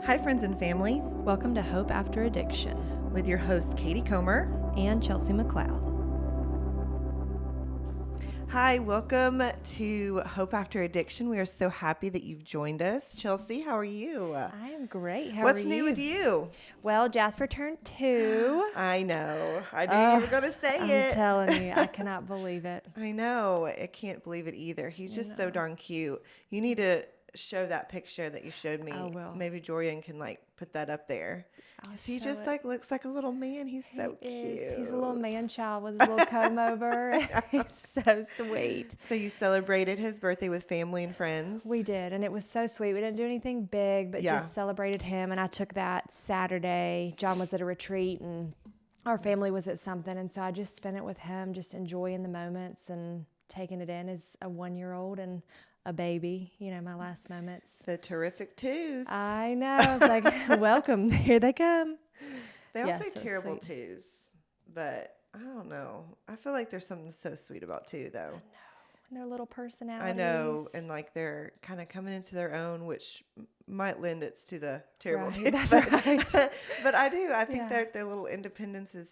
Hi, friends and family, Welcome to Hope After Addiction with your hosts, Katie Comer. and Chelsea McLeod. Hi, welcome to Hope After Addiction. We are so happy that you've joined us. Chelsea, how are you? I am great. How What's are new you? with you? Well, Jasper turned 2. I know. I knew you were going to say I'm it. telling you, I cannot believe it. I know. I can't believe it either. He's just so darn cute. You need to show that picture that you showed me. I will. Maybe Jorian can put that up there. He show just it. looks like a little man. He's so cute. He's a little man child with his little comb over. He's so sweet. So you celebrated his birthday with family and friends? We did, and it was so sweet. We didn't do anything big, but Yeah. just celebrated him. And I took that Saturday. John was at a retreat, and our family was at something. And so I just spent it with him, just enjoying the moments and taking it in as a 1-year-old and a baby, my last moments. The terrific twos. I know. I was like, welcome. Here they come. They all Yeah, say so terrible sweet. twos, but I don't know. I feel like there's something so sweet about two, though. And their little personalities. I know, and they're kind of coming into their own, which might lend it to the terrible Right, twos. that's right. But I do. I think Yeah. their little independence is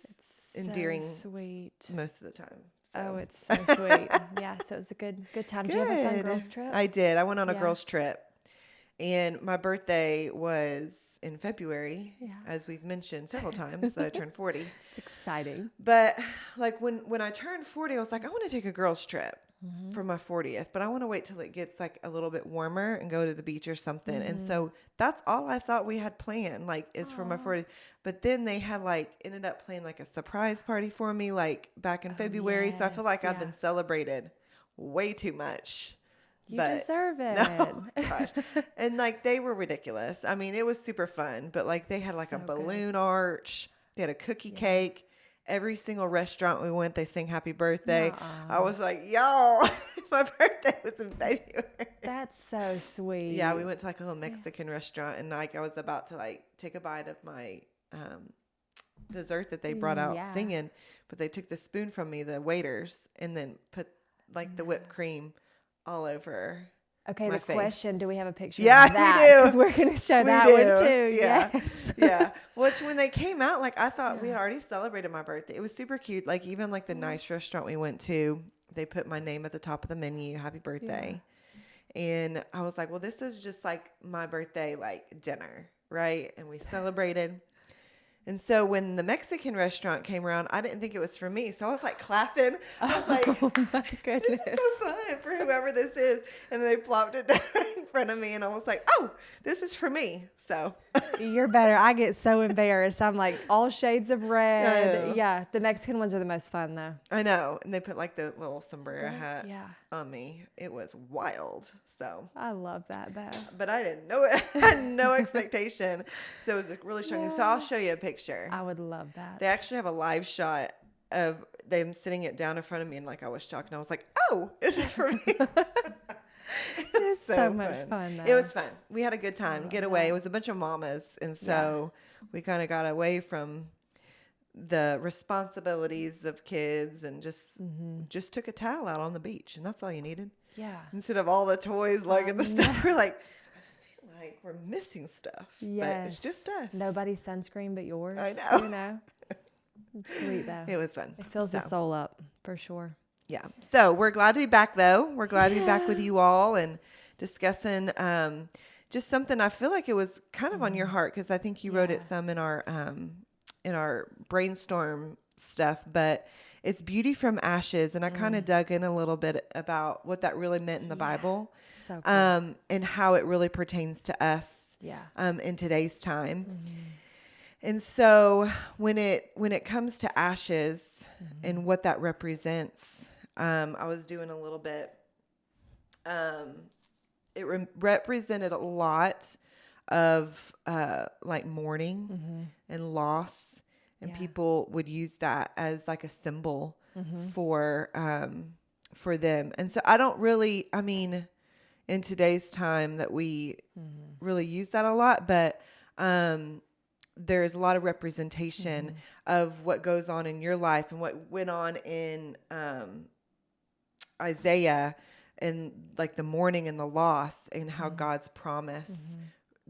endearing So sweet. most of the time. Oh, it's so sweet. Yeah, so it was a good time. Did you have a fun Good. girls trip? I did. I went on a Yeah. girls trip, and my birthday was in February, Yeah. as we've mentioned several times that I turned 40. Exciting. But when I turned 40, I was like, I want to take a girls trip for my 40th, but I want to wait till it gets a little bit warmer and go to the beach or something. And so that's all I thought we had planned, is for my 40th. But then they had ended up playing a surprise party for me back in February. So I feel like I've been celebrated way too much. You But deserve it. no, gosh. And they were ridiculous. I mean, it was super fun, but they had a So good. balloon arch. They had a cookie cake. Every single restaurant we went, they sang happy birthday. I was like, y'all, my birthday was in February. That's so sweet. Yeah, we went to a little Mexican restaurant, and I was about to take a bite of my dessert that they brought out Yeah. singing, but they took the spoon from me, the waiters, and then put the whipped cream all over. Okay, my the face. question, do we have a picture Yeah, of that? we do. Because we're going to show We that do. one too. Yeah. Yes. Yeah. Which when they came out, I thought we had already celebrated my birthday. It was super cute. Even the nice restaurant we went to, they put my name at the top of the menu, happy birthday. And I was like, well, this is just my birthday, dinner, right? And we celebrated. And so when the Mexican restaurant came around, I didn't think it was for me. So I was clapping. I was like, Oh my this goodness. is so fun for whoever this is. And they plopped it down in front of me, and I was like, oh, this is for me. So You're better. I get so embarrassed. I'm all shades of red. know. Yeah, the Mexican ones are the most fun though. I know. And they put the little sombrero hat Yeah. on me. It was wild. So, I love that though. but I didn't know it. I had no expectation. So it was really shocking. So I'll show you a picture. I would love that. They actually have a live shot of them sitting it down in front of me, and I was shocked, and I was like, oh, this is for me. It's so much fun though. It was fun. We had a good time. Getaway. It was a bunch of mamas, and so we kind of got away from the responsibilities of kids and just took a towel out on the beach, and that's all you needed. Yeah. Instead of all the toys lugging the stuff, we're like, I feel like we're missing stuff. Yes. But it's just us. Nobody's sunscreen but yours. I know. You know. It's sweet though. It was fun. It fills the So, soul up for sure. Yeah. So we're glad to be back, though. We're glad to be back with you all and discussing just something. I feel like it was kind of on your heart because I think you wrote it some in our brainstorm stuff. But it's beauty from ashes, and I kind of dug in a little bit about what that really meant in the Bible, So cool. and how it really pertains to us Yeah. in today's time. And so when it comes to ashes and what that represents, I was doing a little bit. It represented a lot of mourning and loss, and people would use that as a symbol for them. And so I don't really, in today's time that we really use that a lot, but there's a lot of representation of what goes on in your life and what went on in Isaiah and the mourning and the loss and how God's promise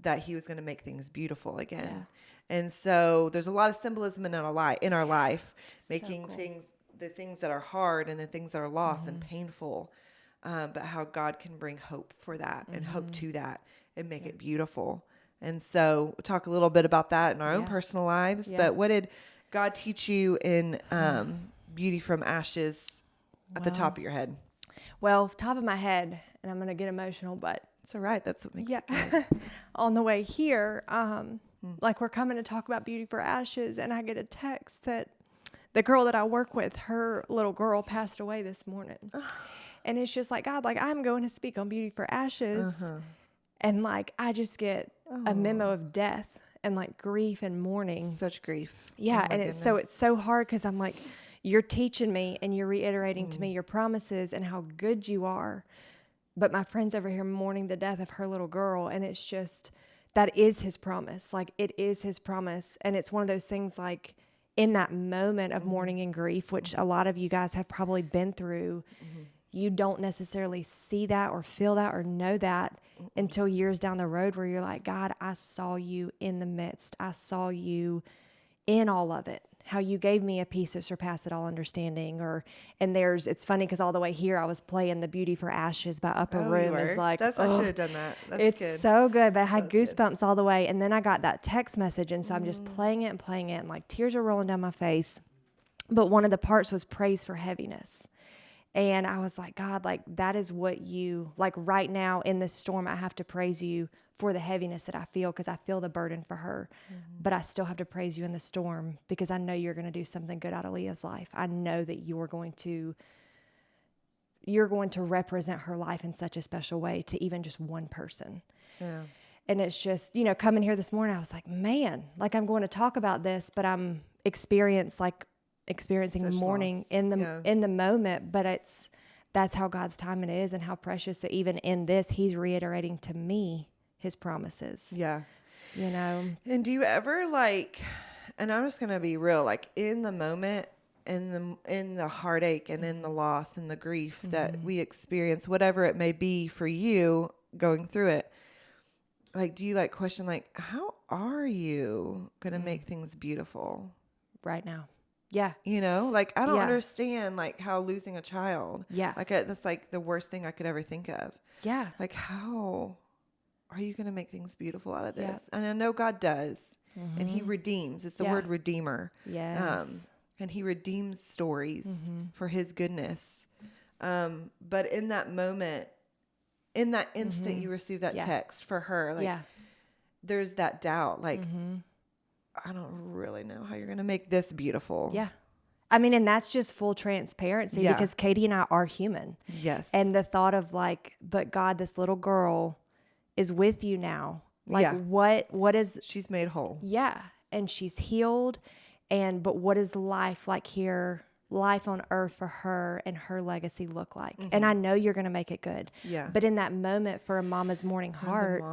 that he was going to make things beautiful again. And so there's a lot of symbolism in our life, making the things that are hard and the things that are lost and painful, but how God can bring hope for that and hope to that and make it beautiful. And so we'll talk a little bit about that in our own personal lives. But what did God teach you in Beauty from Ashes at the top of your head? Well, top of my head, and I'm going to get emotional, but it's all right. That's what makes it good. On the way here, like we're coming to talk about Beauty for Ashes, and I get a text that the girl that I work with, her little girl passed away this morning. And it's just like, God, like I'm going to speak on Beauty for Ashes. And like, I just get a memo of death and like grief and mourning. Such grief. Yeah. And it's so hard because I'm like, you're teaching me and you're reiterating to me your promises and how good you are. But my friend's over here mourning the death of her little girl. And it's just, that is his promise. Like it is his promise. And it's one of those things like in that moment of mourning and grief, which a lot of you guys have probably been through, you don't necessarily see that or feel that or know that until years down the road where you're like, God, I saw you in the midst. I saw you in all of it. How you gave me a peace that surpassed all understanding. It's funny because all the way here I was playing the Beauty for Ashes by Upper Room. It's like, I should have done that. That's good. It's so good, but I had goosebumps all the way. And then I got that text message. And so I'm just playing it and like tears are rolling down my face. But one of the parts was praise for heaviness. And I was like, God, like that is what you, like right now in this storm, I have to praise you for the heaviness that I feel because I feel the burden for her. But I still have to praise you in the storm because I know you're going to do something good out of Leah's life. I know that you're going to represent her life in such a special way to even just one person. Yeah. And it's just, coming here this morning, I was like, man, like I'm going to talk about this, but I'm experiencing such mourning loss. in the moment, but that's how God's timing is and how precious that even in this, he's reiterating to me his promises. Yeah. And do you ever and I'm just going to be real, like in the moment, in the heartache and in the loss and the grief that we experience, whatever it may be for you going through it, like, do you question, how are you going to make things beautiful right now? Yeah. I don't understand how losing a child. Yeah. That's the worst thing I could ever think of. Yeah. How are you going to make things beautiful out of this? Yeah. And I know God does. And he redeems. It's the word redeemer. Yes. And he redeems stories for his goodness. But in that moment, in that instant you receive that text for her, there's that doubt. I don't really know how you're going to make this beautiful. Yeah. I mean, and that's just full transparency because Katie and I are human. Yes. And the thought of but God, this little girl is with you now. What is... She's made whole. Yeah. And she's healed. But what is life like here, life on earth for her and her legacy look like? And I know you're going to make it good. Yeah. But in that moment for a mama's mourning heart,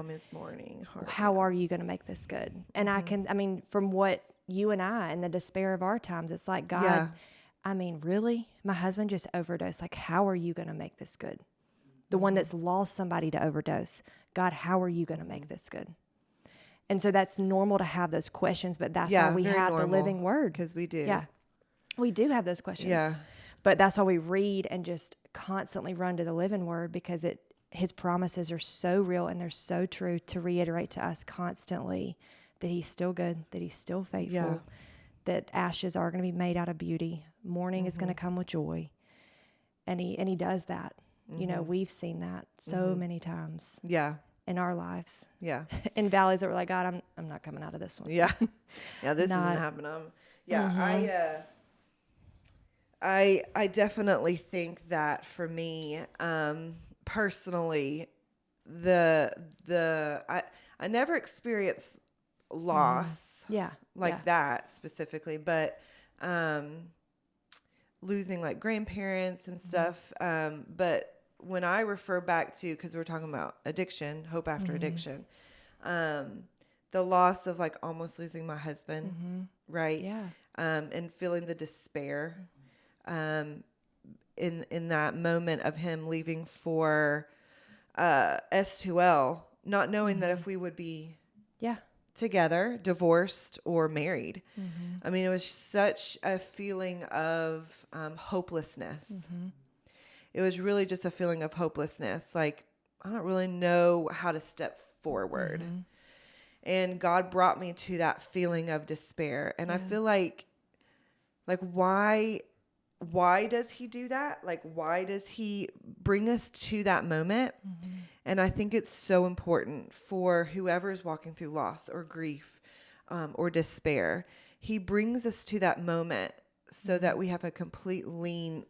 how are you going to make this good? And from what you and I and the despair of our times, it's like, God, really? My husband just overdosed. How are you going to make this good? The one that's lost somebody to overdose. God, how are you going to make this good? And so that's normal to have those questions, but that's why we have the living word. Because we do. Yeah. We do have those questions. Yeah. But that's why we read and just constantly run to the living word because his promises are so real and they're so true to reiterate to us constantly that he's still good, that he's still faithful, that ashes are going to be made out of beauty. Mourning is going to come with joy. And he does that. We've seen that so many times. Yeah. In our lives. Yeah. In valleys that we're like, God, I'm not coming out of this one. Yeah. Yeah, this isn't happening. I definitely think that for me, personally, I never experienced loss. Yeah. That specifically, but losing grandparents and stuff. But when I refer back to, because we're talking about addiction, hope after addiction, the loss of almost losing my husband, right? Yeah. And feeling the despair, in that moment of him leaving for S2L, not knowing that if we would be Yeah. together, divorced, or married. I mean, it was such a feeling of hopelessness. It was really just a feeling of hopelessness. Like, I don't really know how to step forward. And God brought me to that feeling of despair. And I feel like why does he do that? Like, why does he bring us to that moment? And I think it's so important for whoever's walking through loss or grief or despair. He brings us to that moment so that we have a complete lean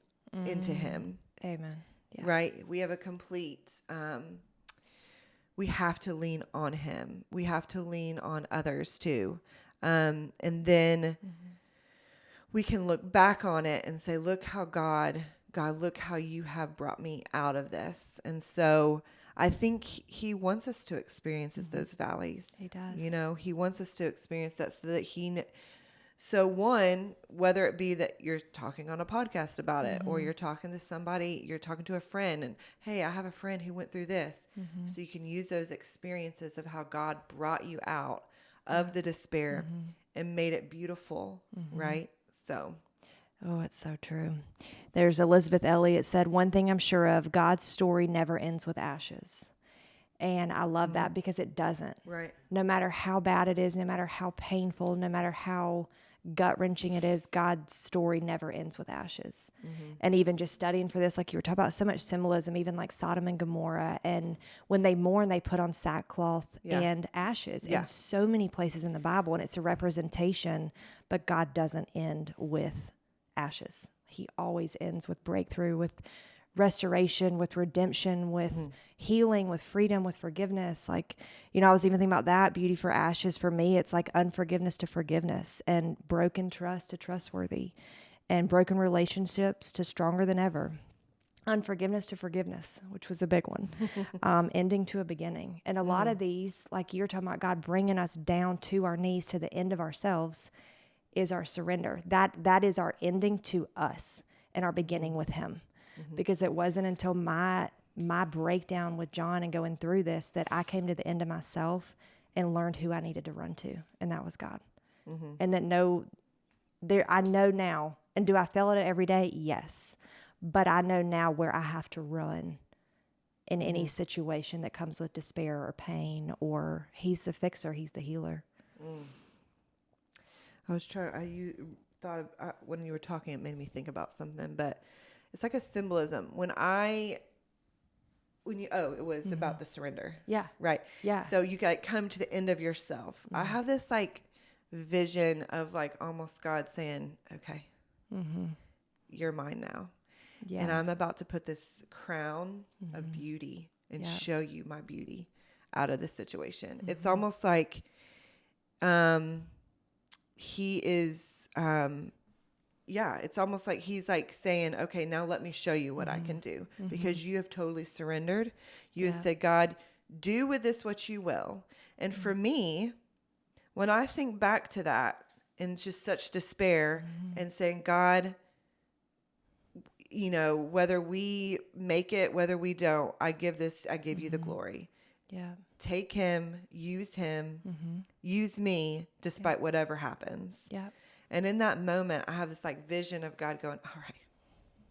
into him. Amen. Yeah. Right? We have a complete, we have to lean on him. We have to lean on others too. And then we can look back on it and say, look how God, look how you have brought me out of this. And so I think he wants us to experience those valleys. He does. You know, he wants us to experience that so that so one, whether it be that you're talking on a podcast about it or you're talking to somebody, you're talking to a friend and, hey, I have a friend who went through this. So you can use those experiences of how God brought you out of the despair and made it beautiful, right? So. Oh, it's so true. There's Elizabeth Elliot said, one thing I'm sure of, God's story never ends with ashes. And I love that because it doesn't. Right. No matter how bad it is, no matter how painful, no matter how gut-wrenching it is, God's story never ends with ashes. And even just studying for this, like you were talking about, so much symbolism, even like Sodom and Gomorrah. And when they mourn, they put on sackcloth and ashes in so many places in the Bible. And it's a representation, but God doesn't end with ashes. He always ends with breakthrough, with restoration, with redemption, with healing, with freedom, with forgiveness. Like, you know, I was even thinking about that. Beauty for ashes. For me, it's like unforgiveness to forgiveness, and broken trust to trustworthy, and broken relationships to stronger than ever. Unforgiveness to forgiveness, which was a big one. Ending to a beginning. And a lot of these, like you're talking about, God bringing us down to our knees, to the end of ourselves, is our surrender. That is our ending to us and our beginning with him. Because it wasn't until my breakdown with John and going through this that I came to the end of myself and learned who I needed to run to, and that was God. And that I know now. And do I feel it every day? Yes. But I know now where I have to run in any situation that comes with despair or pain, or he's the fixer, he's the healer. I was you thought of, when you were talking, it made me think about something, but it's like a symbolism. It was about the surrender. Yeah. Right. Yeah. So you come to the end of yourself. I have this like vision of like almost God saying, okay, you're mine now. Yeah. And I'm about to put this crown of beauty and show you my beauty out of this situation. It's almost like, he is, it's almost like he's like saying, okay, now let me show you what I can do, because you have totally surrendered. You have said, God, do with this what you will. And for me, when I think back to that and just such despair and saying, God, you know, whether we make it, whether we don't, I give you the glory. Yeah. Take him, use me despite whatever happens. Yeah. And in that moment, I have this like vision of God going, all right,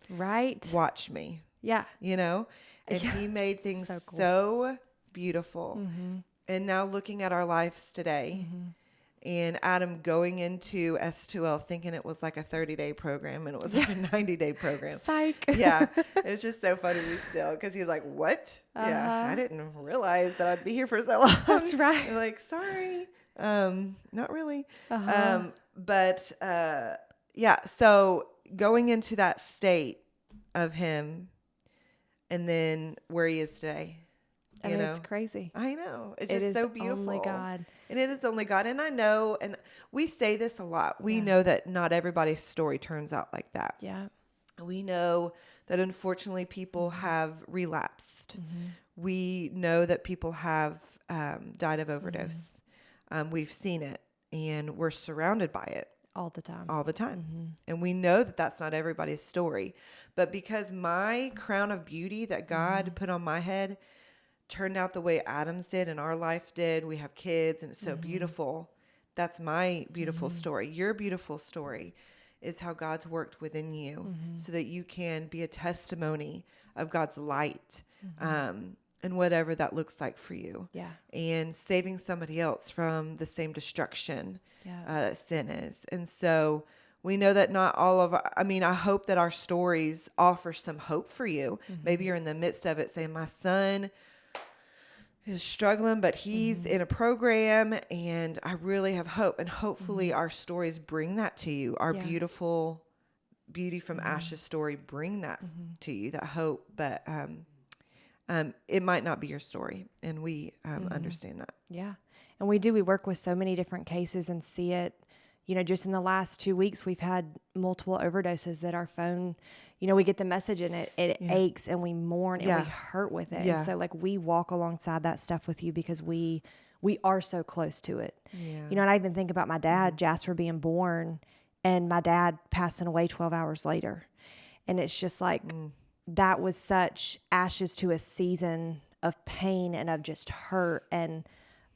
Right. watch me. Yeah. You know, and he made things so cool. so beautiful. And now looking at our lives today, and Adam going into S2L thinking it was like a 30-day program, and it was like a 90-day program. Psych. Yeah. It's just so funny because he's like, what? Yeah. I didn't realize that I'd be here for so long. That's right. I'm like, sorry. Not really. So going into that state of him and then where he is today. I mean, it's crazy. I know. It's just so beautiful. Only God. And it is only God. And I know, and we say this a lot. We know that not everybody's story turns out like that. Yeah. We know that unfortunately people have relapsed. We know that people have died of overdose. We've seen it, and we're surrounded by it. All the time. All the time. And we know that that's not everybody's story. But because my crown of beauty that God put on my head, turned out the way Adam's did and our life did. We have kids and it's so beautiful. That's my beautiful story. Your beautiful story is how God's worked within you so that you can be a testimony of God's light, and whatever that looks like for you. Yeah. And saving somebody else from the same destruction Yeah. that sin is. And so we know that not all of I hope that our stories offer some hope for you. Maybe you're in the midst of it saying, my son is struggling, but he's in a program and I really have hope. And hopefully our stories bring that to you. Our beautiful beauty from ashes story, bring that to you, that hope. But it might not be your story. And we understand that. Yeah. And we work with so many different cases and see it, just in the last 2 weeks, we've had multiple overdoses that our phone, we get the message and it aches and we mourn and we hurt with it. Yeah. And so we walk alongside that stuff with you because we are so close to it. Yeah. And I even think about my dad, Jasper, being born and my dad passing away 12 hours later. And it's just that was such ashes to a season of pain and of just hurt.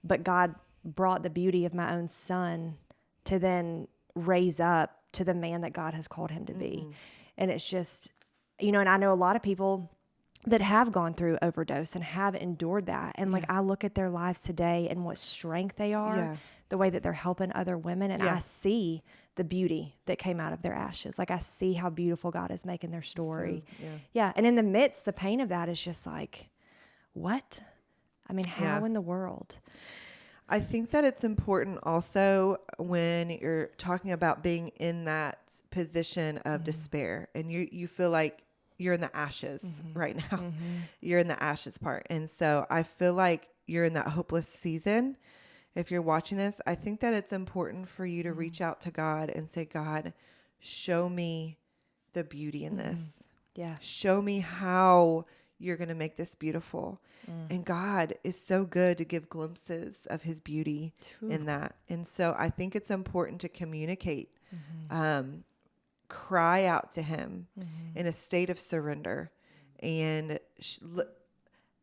But God brought the beauty of my own son to then raise up to the man that God has called him to be. And it's just, and I know a lot of people that have gone through overdose and have endured that. And I look at their lives today and what strength they are, the way that they're helping other women. And I see the beauty that came out of their ashes. I see how beautiful God is making their story. So, and in the midst, the pain of that is just what? How in the world? I think that it's important also when you're talking about being in that position of despair and you feel like you're in the ashes right now. You're in the ashes part. And so I feel like you're in that hopeless season. If you're watching this, I think that it's important for you to reach out to God and say, God, show me the beauty in this. Yeah. Show me how you're going to make this beautiful. And God is so good to give glimpses of his beauty in that. And so I think it's important to communicate, cry out to him in a state of surrender and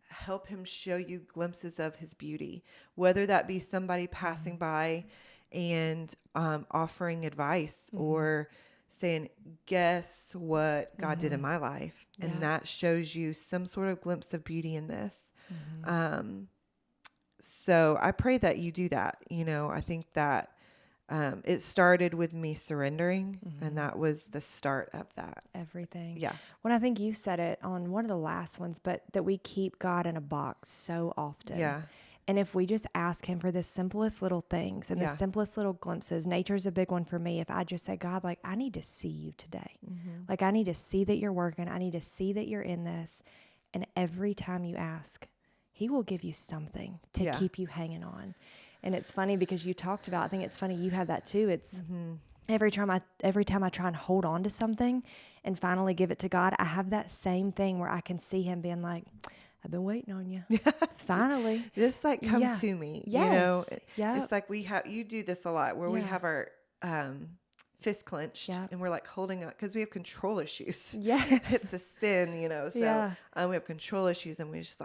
help him show you glimpses of his beauty, whether that be somebody passing by and offering advice or saying, guess what God did in my life. And that shows you some sort of glimpse of beauty in this. So I pray that you do that. I think that it started with me surrendering and that was the start of that. Everything. Yeah. When I think you said it on one of the last ones, but that we keep God in a box so often. Yeah. And if we just ask him for the simplest little things and the simplest little glimpses, nature's a big one for me. If I just say, God, I need to see you today. I need to see that you're working. I need to see that you're in this. And every time you ask, he will give you something to keep you hanging on. And it's funny because you talked about, I think it's funny you have that too. It's every time I try and hold on to something and finally give it to God, I have that same thing where I can see him being like, I've been waiting on you. Finally. Just come to me. Yes. It's like you do this a lot where we have our fist clenched and we're holding on because we have control issues. Yes. It's a sin, so we have control issues and we just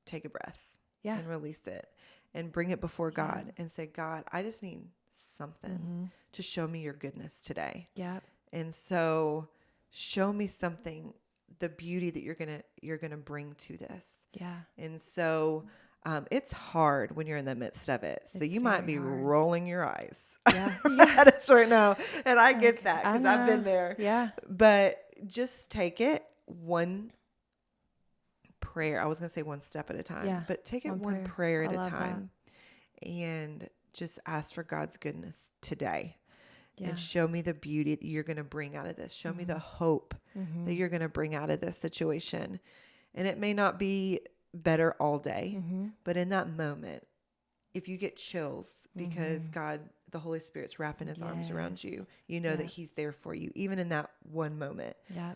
take a breath and release it and bring it before God and say, God, I just need something to show me your goodness today. Yeah. And so show me something, the beauty that you're gonna bring to this. Yeah. And so it's hard when you're in the midst of it. So you might be rolling your eyes at us right now. And I get that because I've been there. Yeah. But just take it one prayer. I was going to say one step at a time, but take it one prayer at a time and just ask for God's goodness today. And show me the beauty that you're going to bring out of this. Show me the hope that you're going to bring out of this situation. And it may not be better all day, but in that moment, if you get chills because God, the Holy Spirit's wrapping his arms around you, you know that he's there for you, even in that one moment. Yeah.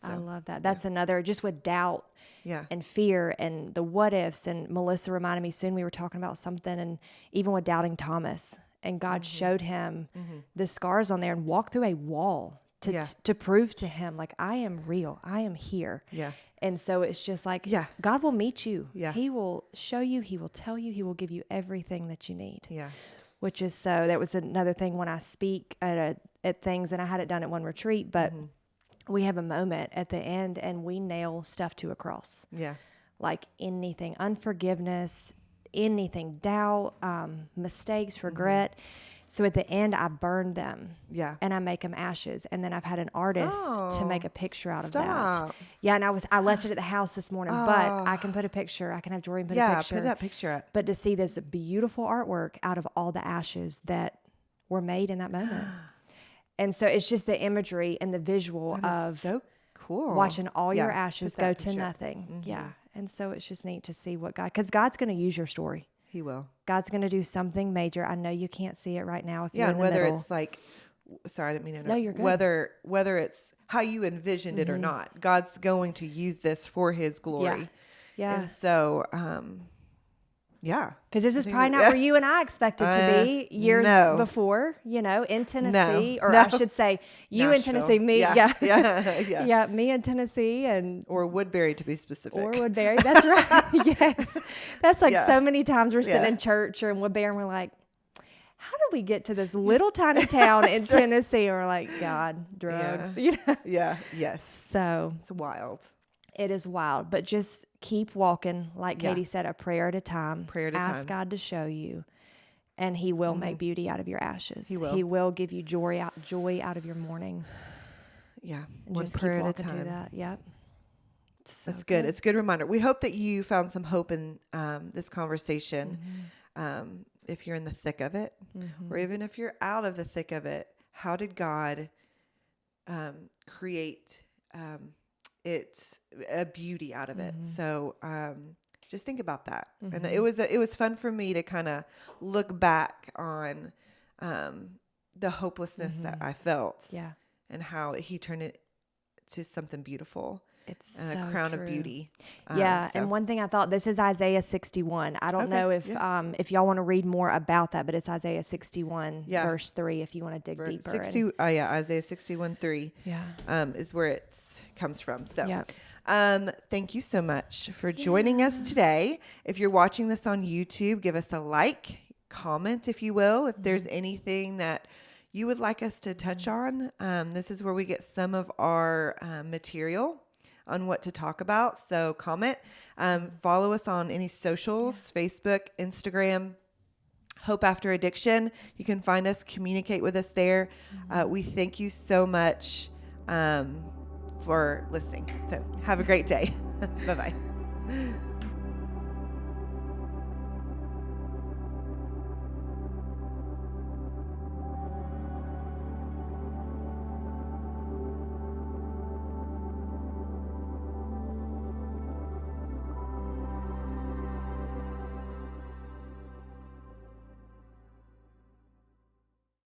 So, I love that. That's another, just with doubt and fear and the what ifs. And Melissa reminded me soon, we were talking about something, and even with doubting Thomas, and God showed him the scars on there and walked through a wall to prove to him, like, I am real. I am here. Yeah. And so it's just like, God will meet you. Yeah. He will show you. He will tell you. He will give you everything that you need. Yeah. Which is that was another thing when I speak at things, and I had it done at one retreat, but we have a moment at the end and we nail stuff to a cross. Yeah. Like anything, unforgiveness, anything, doubt, mistakes, regret. So at the end, I burn them. Yeah. And I make them ashes. And then I've had an artist to make a picture out of Stop. that. Yeah. And I left it at the house this morning, but I can put a picture. I can have Jordan put a picture. Yeah, put that picture up. But to see this beautiful artwork out of all the ashes that were made in that moment. And so it's just the imagery and the visual of so cool. Watching all your ashes put that go to picture. nothing. Yeah. And so it's just neat to see what because God's going to use your story. He will. God's going to do something major. I know you can't see it right now if you're in the whether middle. it's like, sorry, I didn't mean to. No, you're good. Whether it's how you envisioned it or not, God's going to use this for His glory. Yeah. And so, because this is probably not where you and I expected to be years before, in Tennessee, or I should say you in Tennessee, me, yeah, me in Tennessee, or Woodbury to be specific, or Woodbury. That's right. Yes, that's like so many times we're sitting in church or in Woodbury, and we're like, how did we get to this little tiny town in Tennessee? Or like, God, drugs, yes. So it's wild. It is wild, but just keep walking, like Katie said, a prayer at a time. Ask God to show you, and He will make beauty out of your ashes. He will give you joy out of your mourning. Yeah, and one just prayer keep at a walking time. through that. Yep. That's good. It's a good reminder. We hope that you found some hope in this conversation. If you're in the thick of it, or even if you're out of the thick of it, how did God create it's a beauty out of it? So just think about that. And it was fun for me to kind of look back on the hopelessness that I felt, and how He turned it to something beautiful. It's and so a crown true. of beauty. And one thing I thought, this is Isaiah 61. I don't know if y'all want to read more about that, but it's Isaiah 61 verse 3 if you want to dig deeper. Isaiah 61:3 is where it comes from. So thank you so much for joining us today. If you're watching this on YouTube, give us a like, comment if you will, if there's anything that you would like us to touch on. This is where we get some of our material on what to talk about. So comment, follow us on any socials, Facebook, Instagram, Hope After Addiction. You can find us, communicate with us there. We thank you so much for listening. So have a great day. Bye-bye.